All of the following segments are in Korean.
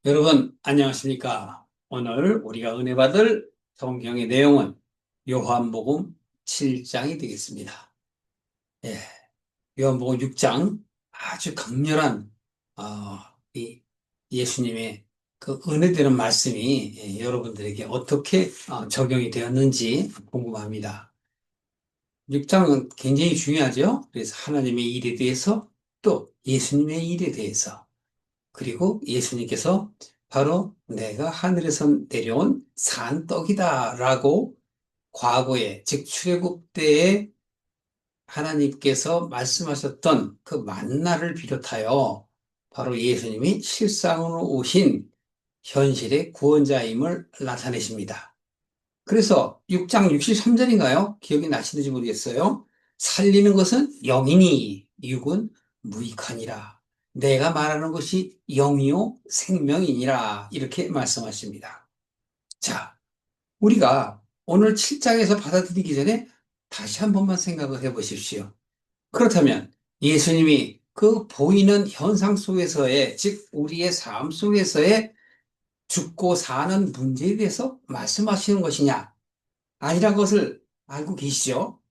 여러분, 안녕하십니까? 오늘 우리가 은혜 받을 성경의 내용은 요한복음 7장이 되겠습니다. 예, 요한복음 6장 아주 강렬한 어, 이 예수님의 그 은혜되는 말씀이 여러분들에게 어떻게 적용이 되었는지 궁금합니다. 6장은 굉장히 중요하죠. 그래서 하나님의 일에 대해서 또 예수님의 일에 대해서 그리고 예수님께서 바로 내가 하늘에서 내려온 산떡이다라고 과거에, 즉 출애굽 때에 하나님께서 말씀하셨던 그 만나를 비롯하여 바로 예수님이 실상으로 오신 현실의 구원자임을 나타내십니다. 그래서 6장 63절인가요? 기억이 나시는지 모르겠어요. 살리는 것은 영이니 육은 무익하니라. 내가 말하는 것이 영이요 생명이니라. 이렇게 말씀하십니다. 자, 우리가 오늘 7장에서 받아들이기 전에 다시 한 번만 생각을 해 보십시오. 그렇다면 예수님이 그 보이는 현상 속에서의, 즉 우리의 삶 속에서의 죽고 사는 문제에 대해서 말씀하시는 것이냐? 아니란 것을 알고 계시죠?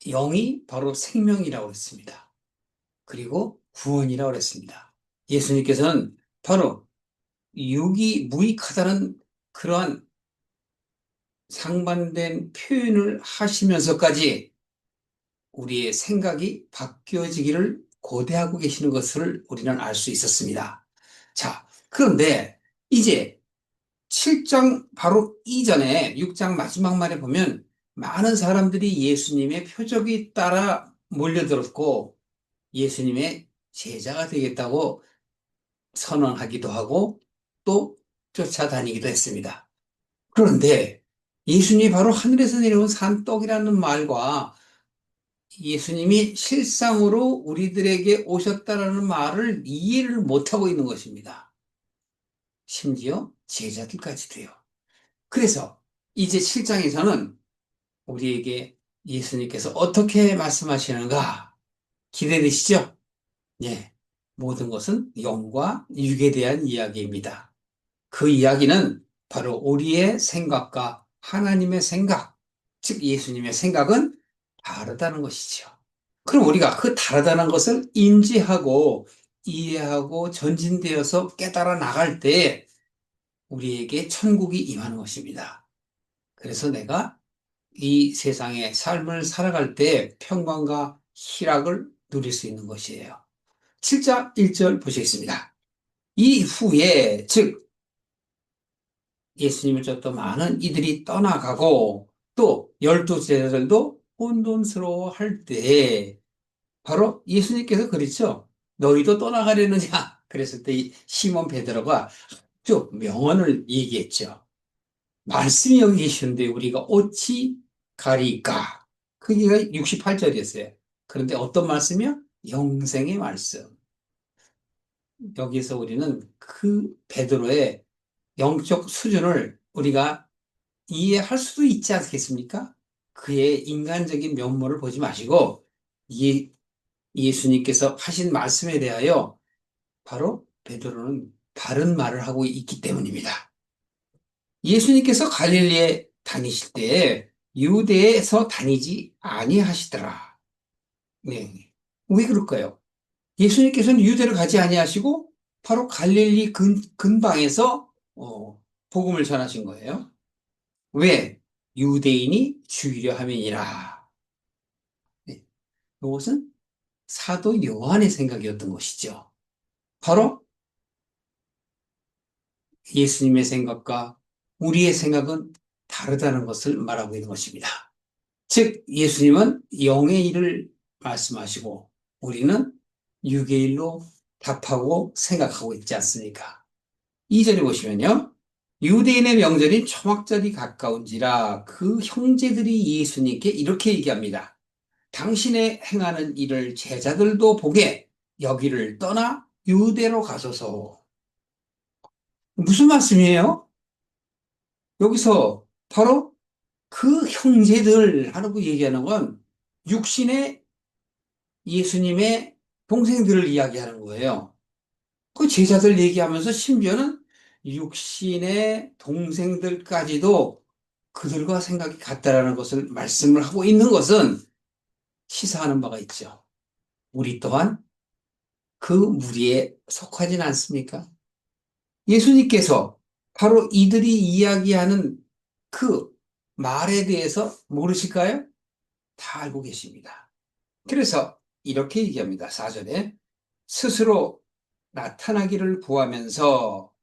영이 바로 생명이라고 했습니다. 그리고 구원이라고 했습니다. 예수님께서는 바로 육이 무익하다는 그러한 상반된 표현을 하시면서까지 우리의 생각이 바뀌어지기를 고대하고 계시는 것을 우리는 알 수 있었습니다. 자, 그런데 이제 7장 바로 이전에 6장 마지막 말에 보면 많은 사람들이 예수님의 표적이 따라 몰려들었고 예수님의 제자가 되겠다고 선언하기도 하고 또 쫓아다니기도 했습니다. 그런데 예수님이 바로 하늘에서 내려온 산떡이라는 말과 예수님이 실상으로 우리들에게 오셨다라는 말을 이해를 못하고 있는 것입니다. 심지어 제자들까지도요. 그래서 이제 7장에서는 우리에게 예수님께서 어떻게 말씀하시는가 기대되시죠? 예. 모든 것은 영과 육에 대한 이야기입니다. 그 이야기는 바로 우리의 생각과 하나님의 생각, 즉 예수님의 생각은 다르다는 것이죠. 그럼 우리가 그 다르다는 것을 인지하고 이해하고 전진되어서 깨달아 나갈 때 우리에게 천국이 임하는 것입니다. 그래서 내가 이 세상의 삶을 살아갈 때 평강과 희락을 누릴 수 있는 것이에요. 7장 1절 보시겠습니다. 이후에, 즉, 예수님을 쫓던 많은 이들이 떠나가고 또 12제자들도 혼돈스러워 할 때, 바로 예수님께서 그랬죠. 너희도 떠나가려느냐? 그랬을 때 이 시몬 베드로가 쭉 명언을 얘기했죠. 말씀이 여기 계시는데 우리가 어찌 가리까? 그게 68절이었어요. 그런데 어떤 말씀이요? 영생의 말씀. 여기서 우리는 그 베드로의 영적 수준을 우리가 이해할 수도 있지 않겠습니까? 그의 인간적인 면모를 보지 마시고 예수님께서 하신 말씀에 대하여 바로 베드로는 바른 말을 하고 있기 때문입니다. 예수님께서 갈릴리에 다니실 때 유대에서 다니지 아니하시더라. 네. 왜 그럴까요? 예수님께서는 유대를 가지 아니하시고 바로 갈릴리 근방에서 복음을 전하신 거예요. 왜? 유대인이 죽이려 함이니라. 네. 이것은 사도 요한의 생각이었던 것이죠. 바로 예수님의 생각과 우리의 생각은 다르다는 것을 말하고 있는 것입니다. 즉, 예수님은 영의 일을 말씀하시고 우리는 육의 일로 답하고 생각하고 있지 않습니까? 2절에 보시면요. 유대인의 명절인 초막절이 가까운지라 그 형제들이 예수님께 이렇게 얘기합니다. 당신의 행하는 일을 제자들도 보게 여기를 떠나 유대로 가소서. 무슨 말씀이에요? 여기서 바로 그 형제들 하라고 얘기하는 건 육신의 예수님의 동생들을 이야기하는 거예요. 그 제자들 얘기하면서 심지어는 육신의 동생들까지도 그들과 생각이 같다라는 것을 말씀을 하고 있는 것은 시사하는 바가 있죠. 우리 또한 그 무리에 속하진 않습니까? 예수님께서 바로 이들이 이야기하는 그 말에 대해서 모르실까요? 다 알고 계십니다. 그래서 이렇게 얘기합니다. 4절에 스스로 나타나기를 구하면서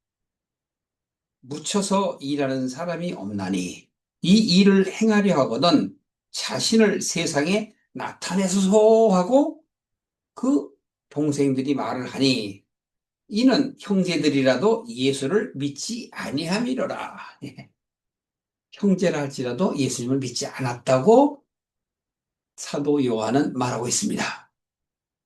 묻혀서 일하는 사람이 없나니 이 일을 행하려 하거든 자신을 세상에 나타내소서 하고 그 동생들이 말을 하니 이는 형제들이라도 예수를 믿지 아니함이로라. 예. 형제라 할지라도 예수님을 믿지 않았다고 사도 요한은 말하고 있습니다.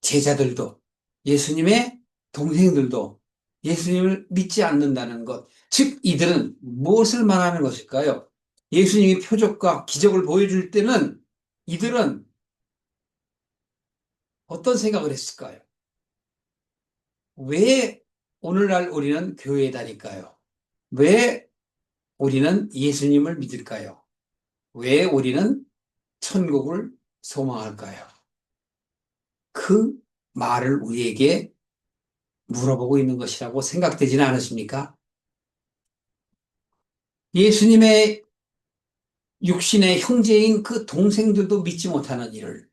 제자들도 예수님의 동생들도 예수님을 믿지 않는다는 것. 즉 이들은 무엇을 말하는 것일까요? 예수님이 표적과 기적을 보여줄 때는 이들은 어떤 생각을 했을까요? 왜 오늘날 우리는 교회에 다닐까요? 왜 우리는 예수님을 믿을까요? 왜 우리는 천국을 소망할까요? 그 말을 우리에게 물어보고 있는 것이라고 생각되지는 않으십니까? 예수님의 육신의 형제인 그 동생들도 믿지 못하는 일을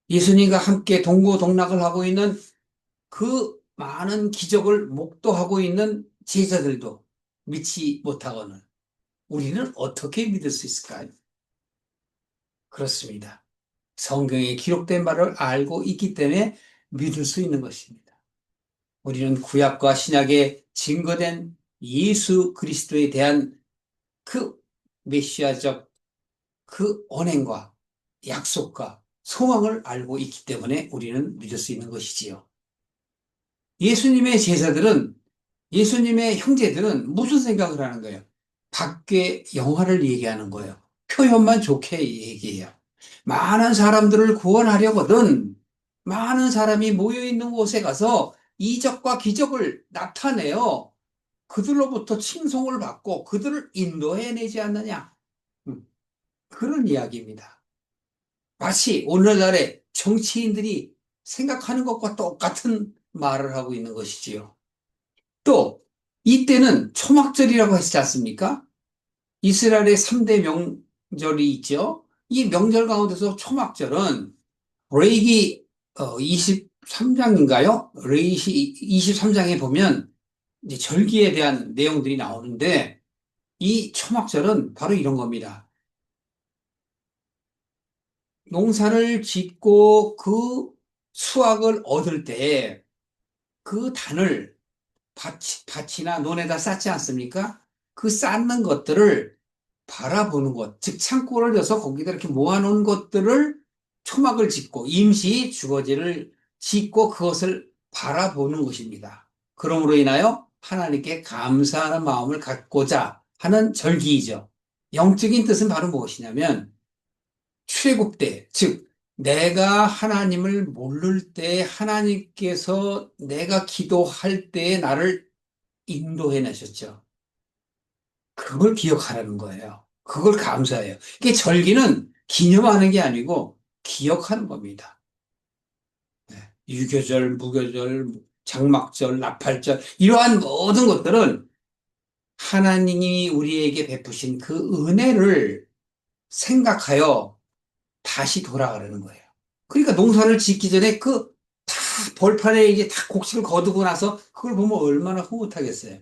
예수님과 함께 동고동락을 하고 있는 그 많은 기적을 목도하고 있는 제자들도 믿지 못하고는 우리는 어떻게 믿을 수 있을까요? 그렇습니다. 성경에 기록된 바를 알고 있기 때문에 믿을 수 있는 것입니다. 우리는 구약과 신약에 증거된 예수 그리스도에 대한 그 메시아적 그 언행과 약속과 소망을 알고 있기 때문에 우리는 믿을 수 있는 것이지요. 예수님의 제자들은, 예수님의 형제들은 무슨 생각을 하는 거예요? 밖에 영화를 얘기하는 거예요. 표현만 좋게 얘기해요. 많은 사람들을 구원하려거든 많은 사람이 모여있는 곳에 가서 이적과 기적을 나타내어 그들로부터 칭송을 받고 그들을 인도해내지 않느냐. 그런 이야기입니다. 마치 오늘날의 정치인들이 생각하는 것과 똑같은 말을 하고 있는 것이지요. 또 이때는 초막절이라고 했지 않습니까? 이스라엘의 3대 명절이 있죠. 이 명절 가운데서 초막절은 레위기 23장인가요? 레위기 23장에 보면 이제 절기에 대한 내용들이 나오는데 이 초막절은 바로 이런 겁니다. 농사를 짓고 그 수확을 얻을 때 그 단을 밭이나 논에다 쌓지 않습니까? 그 쌓는 것들을 바라보는 것, 즉 창고를 여서 거기다 이렇게 모아놓은 것들을 초막을 짓고 임시 주거지를 짓고 그것을 바라보는 것입니다. 그러므로 인하여 하나님께 감사하는 마음을 갖고자 하는 절기이죠. 영적인 뜻은 바로 무엇이냐면 출애굽 때, 즉 내가 하나님을 모를 때 하나님께서 내가 기도할 때에 나를 인도해 내셨죠. 그걸 기억하라는 거예요. 그걸 감사해요. 이게 절기는 기념하는 게 아니고 기억하는 겁니다. 네. 유교절, 무교절, 장막절, 나팔절 이러한 모든 것들은 하나님이 우리에게 베푸신 그 은혜를 생각하여 다시 돌아가려는 거예요. 그러니까 농사를 짓기 전에 그 다 벌판에 이제 다 곡식을 거두고 나서 그걸 보면 얼마나 흐뭇하겠어요.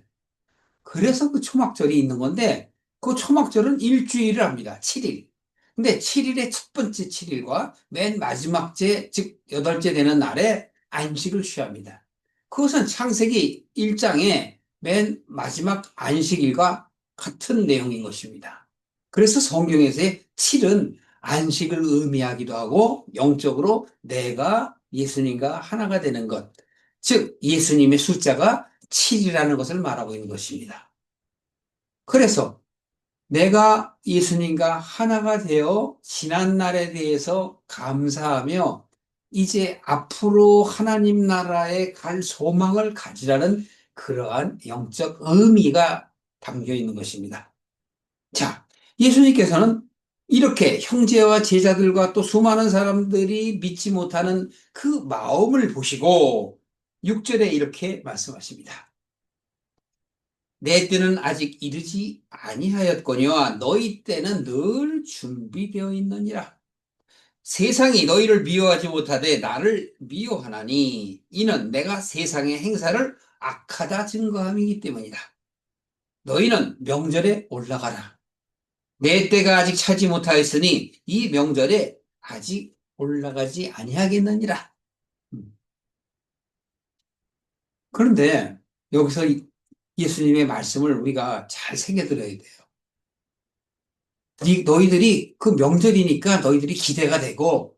그래서 그 초막절이 있는 건데 그 초막절은 일주일을 합니다. 7일. 근데 7일의 첫 번째 7일과 맨 마지막 째, 즉 여덟째 되는 날에 안식을 취합니다. 그것은 창세기 1장의 맨 마지막 안식일과 같은 내용인 것입니다. 그래서 성경에서의 7은 안식을 의미하기도 하고 영적으로 내가 예수님과 하나가 되는 것, 즉 예수님의 숫자가 7이라는 것을 말하고 있는 것입니다. 그래서 내가 예수님과 하나가 되어 지난 날에 대해서 감사하며 이제 앞으로 하나님 나라에 갈 소망을 가지라는 그러한 영적 의미가 담겨 있는 것입니다. 자, 예수님께서는 이렇게 형제와 제자들과 또 수많은 사람들이 믿지 못하는 그 마음을 보시고 6절에 이렇게 말씀하십니다. 내 때는 아직 이르지 아니하였거니와 너희 때는 늘 준비되어 있느니라. 세상이 너희를 미워하지 못하되 나를 미워하나니 이는 내가 세상의 행사를 악하다 증거함이기 때문이다. 너희는 명절에 올라가라. 내 때가 아직 차지 못하였으니 이 명절에 아직 올라가지 아니하겠느니라. 음. 그런데 여기서 예수님의 말씀을 우리가 잘 새겨들어야 돼요. 너희들이 그 명절이니까 너희들이 기대가 되고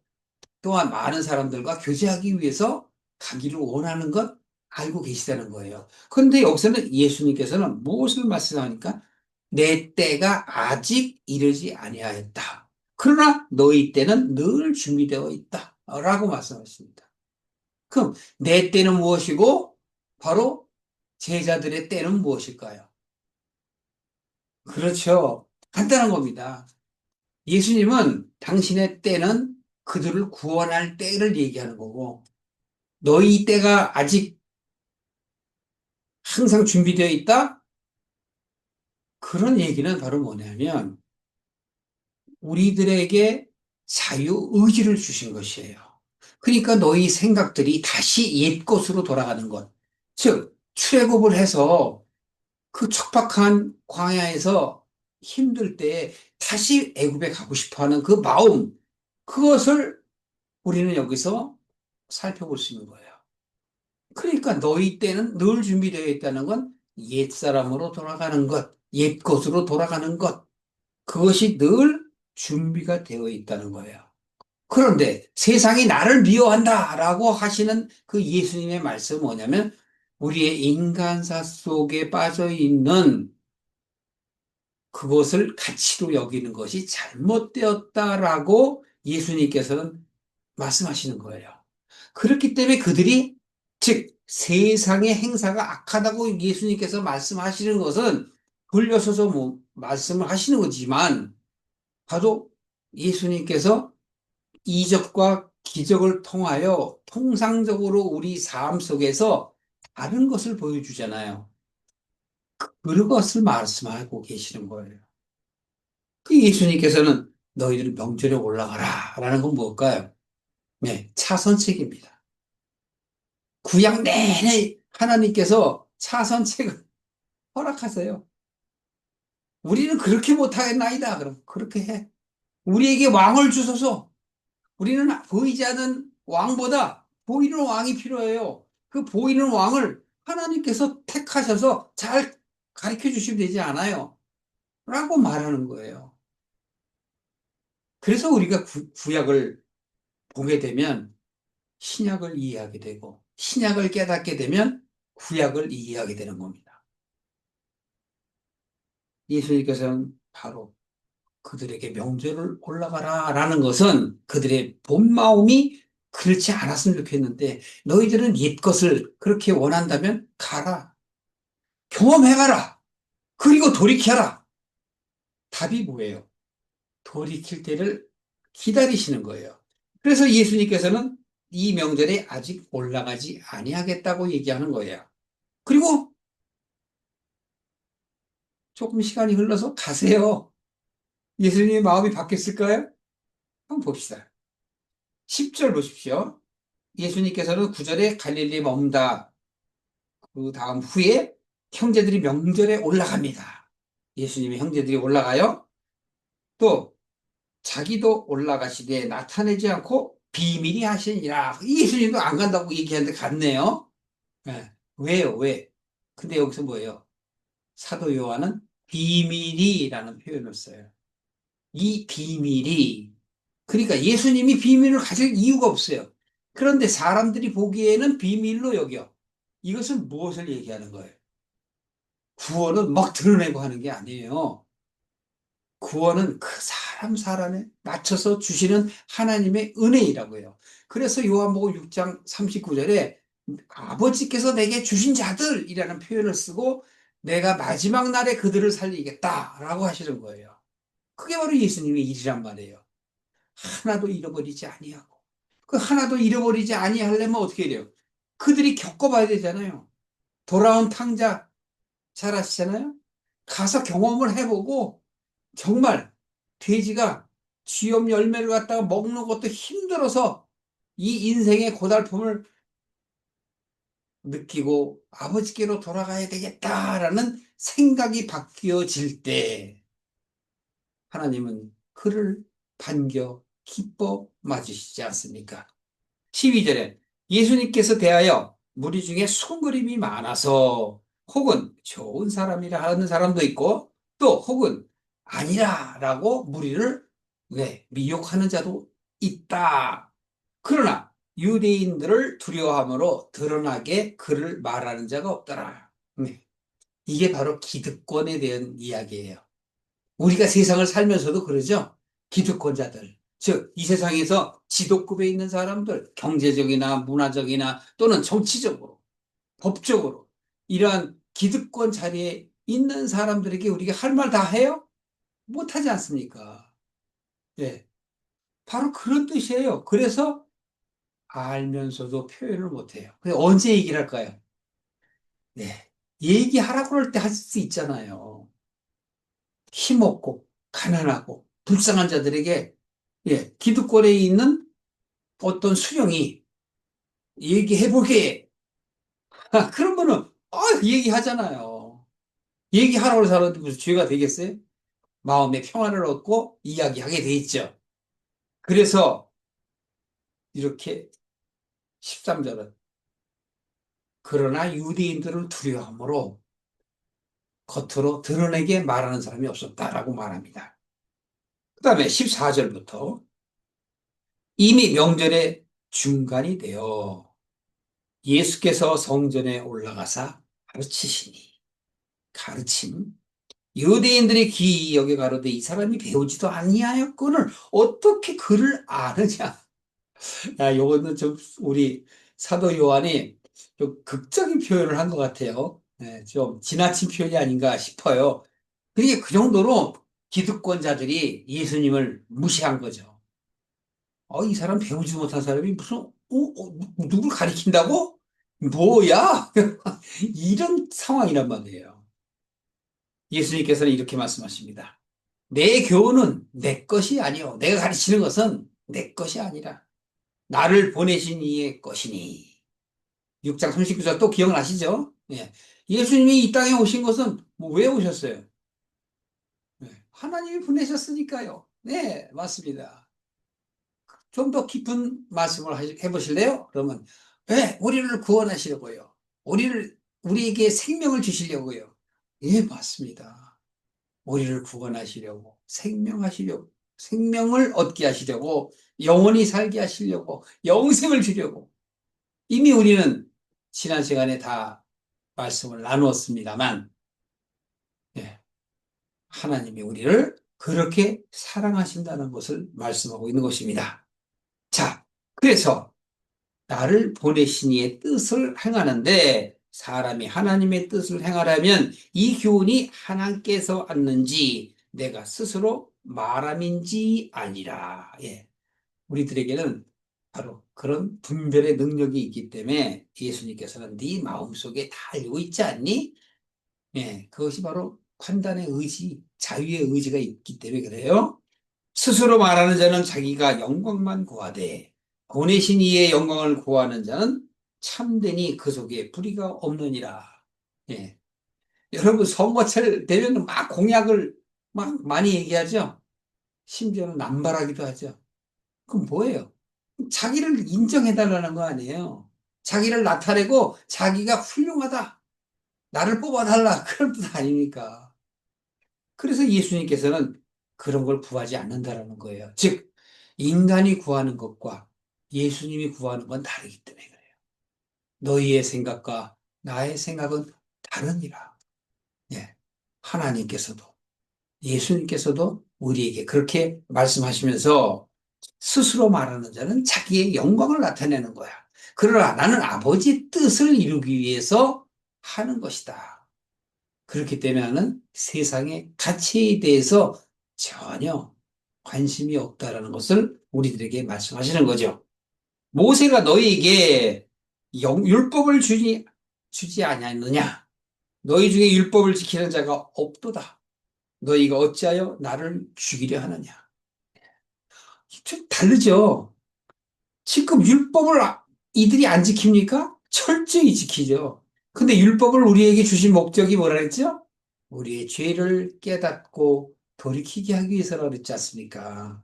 또한 많은 사람들과 교제하기 위해서 가기를 원하는 것 알고 계시다는 거예요. 그런데 여기서는 예수님께서는 무엇을 말씀하니까 내 때가 아직 이르지 아니하였다. 그러나 너희 때는 늘 준비되어 있다. 라고 말씀하십니다. 그럼 내 때는 무엇이고 바로 제자들의 때는 무엇일까요? 그렇죠. 간단한 겁니다. 예수님은 당신의 때는 그들을 구원할 때를 얘기하는 거고 너희 때가 아직 항상 준비되어 있다? 그런 얘기는 바로 뭐냐면 우리들에게 자유의지를 주신 것이에요. 그러니까 너희 생각들이 다시 옛 것으로 돌아가는 것. 즉, 출애굽을 해서 그 척박한 광야에서 힘들 때 다시 애굽에 가고 싶어 하는 그 마음, 그것을 우리는 여기서 살펴볼 수 있는 거예요. 그러니까 너희 때는 늘 준비되어 있다는 건 옛사람으로 돌아가는 것, 옛 것으로 돌아가는 것, 그것이 늘 준비가 되어 있다는 거예요. 그런데 세상이 나를 미워한다라고 하시는 그 예수님의 말씀은 뭐냐면 우리의 인간사 속에 빠져 있는 그것을 가치로 여기는 것이 잘못되었다라고 예수님께서는 말씀하시는 거예요. 그렇기 때문에 그들이 즉 세상의 행사가 악하다고 예수님께서 말씀하시는 것은 돌려서서 뭐 말씀을 하시는 거지만 바로 예수님께서 이적과 기적을 통하여 통상적으로 우리 삶 속에서 다른 것을 보여주잖아요. 그것을 말씀하고 계시는 거예요. 그 예수님께서는 너희들 명절에 올라가라 라는 건 뭘까요? 네, 차선책입니다. 구약 내내 하나님께서 차선책을 허락하세요. 우리는 그렇게 못하겠나이다. 그럼 그렇게 해. 우리에게 왕을 주소서. 우리는 보이지 않는 왕보다 보이는 왕이 필요해요. 그 보이는 왕을 하나님께서 택하셔서 잘 가르쳐 주시면 되지 않아요? 라고 말하는 거예요. 그래서 우리가 구약을 보게 되면 신약을 이해하게 되고 신약을 깨닫게 되면 구약을 이해하게 되는 겁니다. 예수님께서는 바로 그들에게 명절을 올라가라 라는 것은 그들의 본 마음이 그렇지 않았으면 좋겠는데 너희들은 옛 것을 그렇게 원한다면 가라. 경험해가라. 그리고 돌이켜라. 답이 뭐예요? 돌이킬 때를 기다리시는 거예요. 그래서 예수님께서는 이 명절에 아직 올라가지 아니하겠다고 얘기하는 거예요. 그리고 조금 시간이 흘러서 가세요. 예수님의 마음이 바뀌었을까요? 한번 봅시다. 10절 보십시오. 예수님께서는 9절에 갈릴리에 머문다. 그 다음 후에 형제들이 명절에 올라갑니다. 예수님의 형제들이 올라가요. 또 자기도 올라가시되 나타내지 않고 비밀이 하시니라. 예수님도 안 간다고 얘기하는데 갔네요. 네. 왜요? 왜? 근데 여기서 뭐예요? 사도 요한은 비밀이라는 표현을 써요. 이 비밀이 그러니까 예수님이 비밀을 가질 이유가 없어요. 그런데 사람들이 보기에는 비밀로 여겨. 이것은 무엇을 얘기하는 거예요? 구원은 막 드러내고 하는 게 아니에요. 구원은 그 사람에 맞춰서 주시는 하나님의 은혜이라고 해요. 그래서 요한복음 6장 39절에 아버지께서 내게 주신 자들이라는 표현을 쓰고 내가 마지막 날에 그들을 살리겠다라고 하시는 거예요. 그게 바로 예수님의 일이란 말이에요. 하나도 잃어버리지 아니하고. 그 하나도 잃어버리지 아니하려면 어떻게 돼요? 그들이 겪어봐야 되잖아요. 돌아온 탕자 잘 아시잖아요? 가서 경험을 해보고 정말 돼지가 쥐염 열매를 갖다가 먹는 것도 힘들어서 이 인생의 고달픔을 느끼고 아버지께로 돌아가야 되겠다라는 생각이 바뀌어질 때 하나님은 그를 반겨 기뻐 맞으시지 않습니까? 12절에 예수님께서 대하여 무리 중에 손그림이 많아서 혹은 좋은 사람이라 하는 사람도 있고 또 혹은 아니라라고 무리를 미혹하는 자도 있다. 그러나 유대인들을 두려워함으로 드러나게 그를 말하는 자가 없더라. 네. 이게 바로 기득권에 대한 이야기예요. 우리가 세상을 살면서도 그러죠. 기득권자들. 즉, 이 세상에서 지도급에 있는 사람들, 경제적이나 문화적이나 또는 정치적으로, 법적으로, 이러한 기득권 자리에 있는 사람들에게 우리가 할 말 다 해요? 못하지 않습니까? 예. 바로 그런 뜻이에요. 그래서 알면서도 표현을 못해요. 언제 얘기를 할까요? 네. 얘기하라고 그럴 때 할 수 있잖아요. 힘없고, 가난하고, 불쌍한 자들에게, 기득권에 있는 어떤 수령이 얘기해보게. 그러면은, 얘기하잖아요. 얘기하라고 해서 하는데 무슨 죄가 되겠어요? 마음의 평안을 얻고 이야기하게 돼 있죠. 그래서 이렇게 13절은 그러나 유대인들을 두려워함으로 겉으로 드러내게 말하는 사람이 없었다라고 말합니다. 그 다음에 14절부터 이미 명절의 중간이 되어 예수께서 성전에 올라가사 가르치시니 가르침 유대인들이 귀히 여겨 가로되 이 사람이 배우지도 아니하였거늘 어떻게 그를 아느냐. 요거는 좀 우리 사도 요한이 좀 극적인 표현을 한 것 같아요. 좀 지나친 표현이 아닌가 싶어요. 그게 그 정도로 기득권자들이 예수님을 무시한 거죠. 이 사람 배우지 못한 사람이 무슨 누굴 가리킨다고? 뭐야? 이런 상황이란 말이에요. 예수님께서는 이렇게 말씀하십니다. 내 교훈은 내 것이 아니요. 내가 가르치는 것은 내 것이 아니라 나를 보내신 이의 것이니. 6장 39절 또 기억나시죠? 예. 예수님이 이 땅에 오신 것은 왜 오셨어요? 하나님이 보내셨으니까요. 네, 맞습니다. 좀 더 깊은 말씀을 해보실래요? 그러면, 왜? 우리를 구원하시려고요. 우리에게 생명을 주시려고요. 예, 맞습니다. 우리를 구원하시려고, 생명을 얻게 하시려고, 영원히 살게 하시려고, 영생을 주려고. 이미 우리는 지난 시간에 다 말씀을 나누었습니다만, 예, 하나님이 우리를 그렇게 사랑하신다는 것을 말씀하고 있는 것입니다. 자, 그래서 나를 보내신 이의 뜻을 행하는데 사람이 하나님의 뜻을 행하려면 이 교훈이 하나님께서 왔는지 내가 스스로 말함인지 아니라. 예. 우리들에게는 바로 그런 분별의 능력이 있기 때문에 예수님께서는 네 마음속에 다 알고 있지 않니? 예, 그것이 바로 판단의 의지, 자유의 의지가 있기 때문에 그래요. 스스로 말하는 자는 자기가 영광만 구하되 보내신 이의 영광을 구하는 자는 참되니 그 속에 불의가 없느니라. 예. 여러분 선거철 되면 막 공약을 막 많이 얘기하죠. 심지어는 남발하기도 하죠. 그럼 뭐예요? 자기를 인정해달라는 거 아니에요. 자기를 나타내고 자기가 훌륭하다. 나를 뽑아달라. 그런 뜻 아닙니까? 그래서 예수님께서는 그런 걸 구하지 않는다라는 거예요. 즉, 인간이 구하는 것과 예수님이 구하는 건 다르기 때문에 그래요. 너희의 생각과 나의 생각은 다르니라. 예. 하나님께서도, 예수님께서도 우리에게 그렇게 말씀하시면서 스스로 말하는 자는 자기의 영광을 나타내는 거야. 그러나 나는 아버지 뜻을 이루기 위해서 하는 것이다. 그렇기 때문에 나는 세상의 가치에 대해서 전혀 관심이 없다라는 것을 우리들에게 말씀하시는 거죠. 모세가 너희에게 율법을 주지 아니하느냐? 너희 중에 율법을 지키는 자가 없도다. 너희가 어찌하여 나를 죽이려 하느냐? 좀 다르죠. 지금 율법을 이들이 안 지킵니까? 철저히 지키죠. 근데 율법을 우리에게 주신 목적이 뭐라 그랬죠? 우리의 죄를 깨닫고 돌이키게 하기 위해서라 그랬지 않습니까?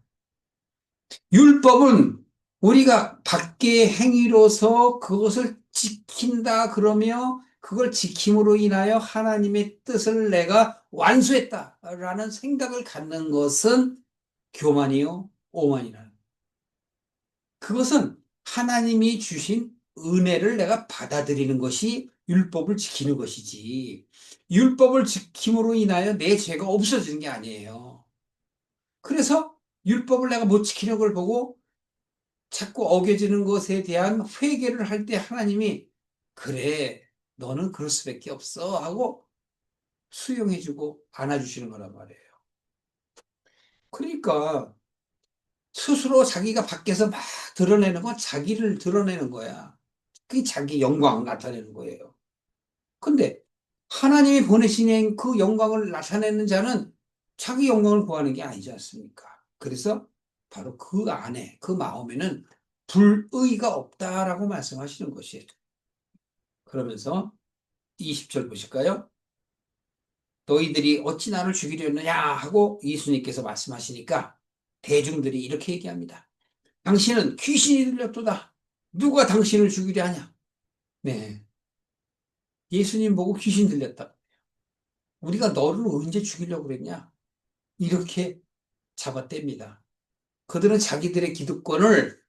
율법은 우리가 밖의 행위로서 그것을 지킨다 그러며 그걸 지킴으로 인하여 하나님의 뜻을 내가 완수했다라는 생각을 갖는 것은 교만이요, 오만이라. 그것은 하나님이 주신 은혜를 내가 받아들이는 것이 율법을 지키는 것이지. 율법을 지킴으로 인하여 내 죄가 없어지는 게 아니에요. 그래서 율법을 내가 못 지키는 걸 보고 자꾸 어겨지는 것에 대한 회개를 할 때 하나님이 그래, 너는 그럴 수밖에 없어 하고 수용해주고 안아주시는 거란 말이에요. 그러니까 스스로 자기가 밖에서 막 드러내는 건 자기를 드러내는 거야. 그게 자기 영광을 나타내는 거예요. 근데 하나님이 보내신 그 영광을 나타내는 자는 자기 영광을 구하는 게 아니지 않습니까? 그래서 바로 그 안에, 그 마음에는 불의가 없다라고 말씀하시는 것이에요. 그러면서 20절 보실까요? 너희들이 어찌 나를 죽이려느냐 하고 예수님께서 말씀하시니까 대중들이 이렇게 얘기합니다. 당신은 귀신이 들렸도다. 누가 당신을 죽이려 하냐? 네. 예수님 보고 귀신 들렸다. 우리가 너를 언제 죽이려고 그랬냐? 이렇게 잡아댑니다. 그들은 자기들의 기득권을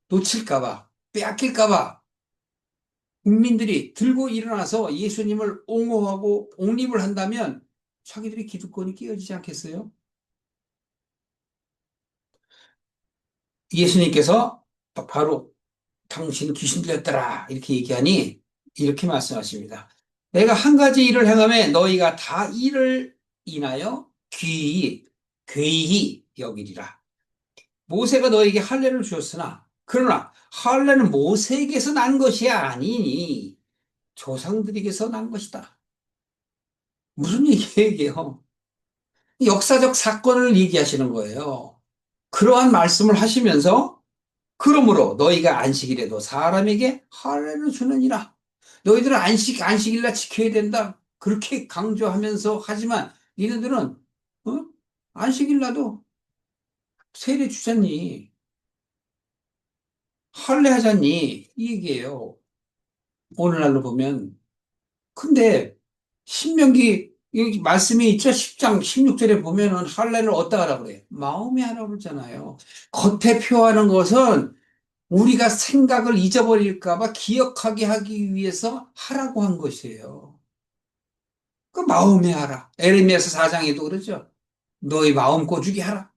놓칠까봐, 빼앗길까봐 국민들이 들고 일어나서 예수님을 옹호하고 옹립을 한다면 자기들의 기득권이 깨어지지 않겠어요? 예수님께서 바로 당신 귀신 들렸더라 이렇게 얘기하니 이렇게 말씀하십니다. 내가 한 가지 일을 행하면 너희가 다 이를 인하여 괴히 여기리라. 모세가 너에게 할례를 주었으나 그러나 할례는 모세에게서 난 것이 아니니 조상들에게서 난 것이다. 무슨 얘기예요? 역사적 사건을 얘기하시는 거예요. 그러한 말씀을 하시면서 그러므로 너희가 안식일에도 사람에게 할례를 주느니라. 너희들은 안식일날 지켜야 된다. 그렇게 강조하면서 하지만 니네들은 어? 안식일날도 세례 주잖니. 할례 하잖니. 이 얘기예요. 오늘날로 보면. 근데 신명기 여기 말씀이 있죠. 10장 16절에 보면은 할례를 어디다 하라고 그래요? 마음에 하라고 그러잖아요. 겉에 표하는 것은 우리가 생각을 잊어버릴까 봐 기억하게 하기 위해서 하라고 한 것이에요. 그 마음에 하라. 에레미야서 4장에도 그러죠. 너희 마음 고주게 하라.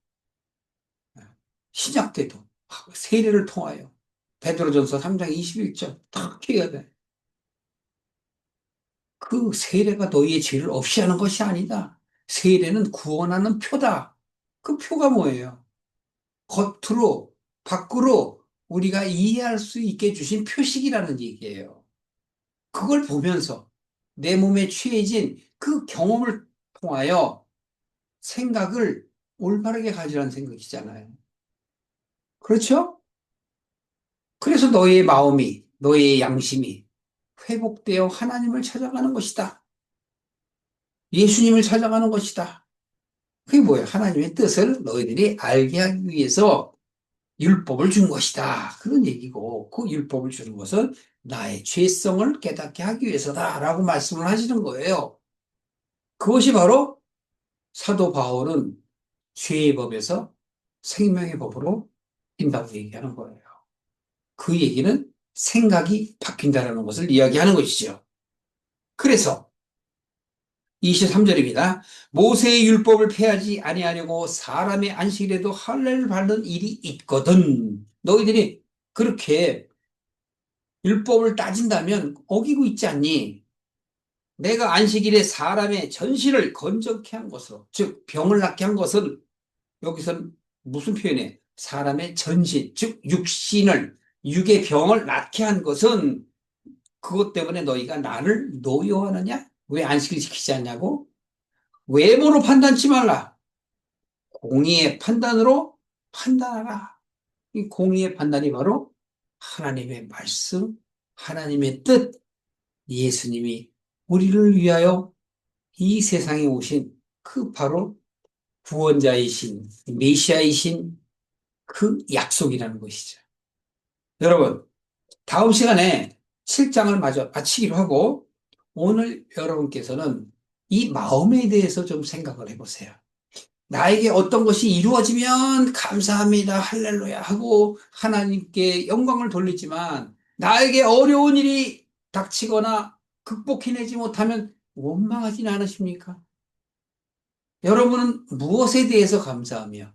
신약 때도 세례를 통하여 베드로전서 3장 21절 딱 해야 돼. 그 세례가 너희의 죄를 없이 하는 것이 아니다. 세례는 구원하는 표다. 그 표가 뭐예요? 겉으로, 밖으로 우리가 이해할 수 있게 주신 표식이라는 얘기예요. 그걸 보면서 내 몸에 취해진 그 경험을 통하여 생각을 올바르게 가지라는 생각이잖아요. 그렇죠? 그래서 너의 마음이, 너의 양심이 회복되어 하나님을 찾아가는 것이다. 예수님을 찾아가는 것이다. 그게 뭐예요? 하나님의 뜻을 너희들이 알게 하기 위해서 율법을 준 것이다. 그런 얘기고, 그 율법을 주는 것은 나의 죄성을 깨닫게 하기 위해서다라고 말씀을 하시는 거예요. 그것이 바로 사도 바울은 죄의 법에서 생명의 법으로 바뀐다고 얘기하는 거예요. 그 얘기는 생각이 바뀐다는 것을 이야기하는 것이죠. 그래서 23절입니다. 모세의 율법을 폐하지 아니하려고 사람의 안식일에도 할례를 받는 일이 있거든. 너희들이 그렇게 율법을 따진다면 어기고 있지 않니? 내가 안식일에 사람의 전신을 건전케 한 것으로, 즉 병을 낫게 한 것은 여기서는 무슨 표현이에요? 사람의 전신, 즉 육신을, 육의 병을 낫게 한 것은 그것 때문에 너희가 나를 노여워하느냐? 왜 안식일 지키지 않냐고? 외모로 판단치 말라. 공의의 판단으로 판단하라. 이 공의의 판단이 바로 하나님의 말씀, 하나님의 뜻, 예수님이 우리를 위하여 이 세상에 오신 그 바로 구원자이신, 메시아이신 그 약속이라는 것이죠. 여러분, 다음 시간에 7장을 마저 마치기로 하고 오늘 여러분께서는 이 마음에 대해서 좀 생각을 해보세요. 나에게 어떤 것이 이루어지면 감사합니다, 할렐루야 하고 하나님께 영광을 돌리지만 나에게 어려운 일이 닥치거나 극복해내지 못하면 원망하지는 않으십니까? 여러분은 무엇에 대해서 감사하며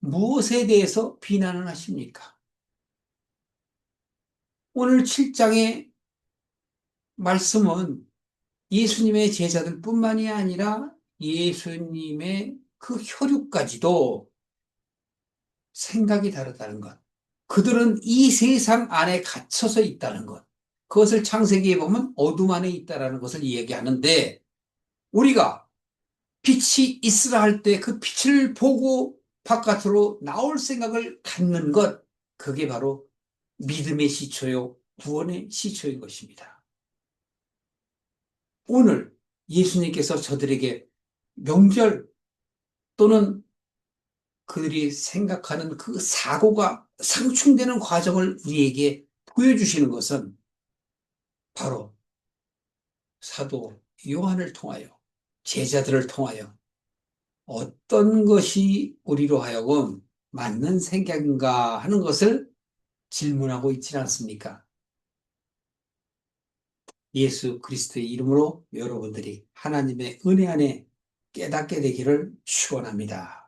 무엇에 대해서 비난을 하십니까? 오늘 7장의 말씀은 예수님의 제자들뿐만이 아니라 예수님의 그 혈육까지도 생각이 다르다는 것. 그들은 이 세상 안에 갇혀서 있다는 것. 그것을 창세기에 보면 어둠 안에 있다라는 것을 이야기하는데 우리가 빛이 있으라 할 때 그 빛을 보고 바깥으로 나올 생각을 갖는 것. 그게 바로 믿음의 시초요, 구원의 시초인 것입니다. 오늘 예수님께서 저들에게 명절 또는 그들이 생각하는 그 사고가 상충되는 과정을 우리에게 보여주시는 것은 바로 사도 요한을 통하여 제자들을 통하여 어떤 것이 우리로 하여금 맞는 생각인가 하는 것을 질문하고 있지 않습니까? 예수 그리스도의 이름으로 여러분들이 하나님의 은혜 안에 깨닫게 되기를 축원합니다.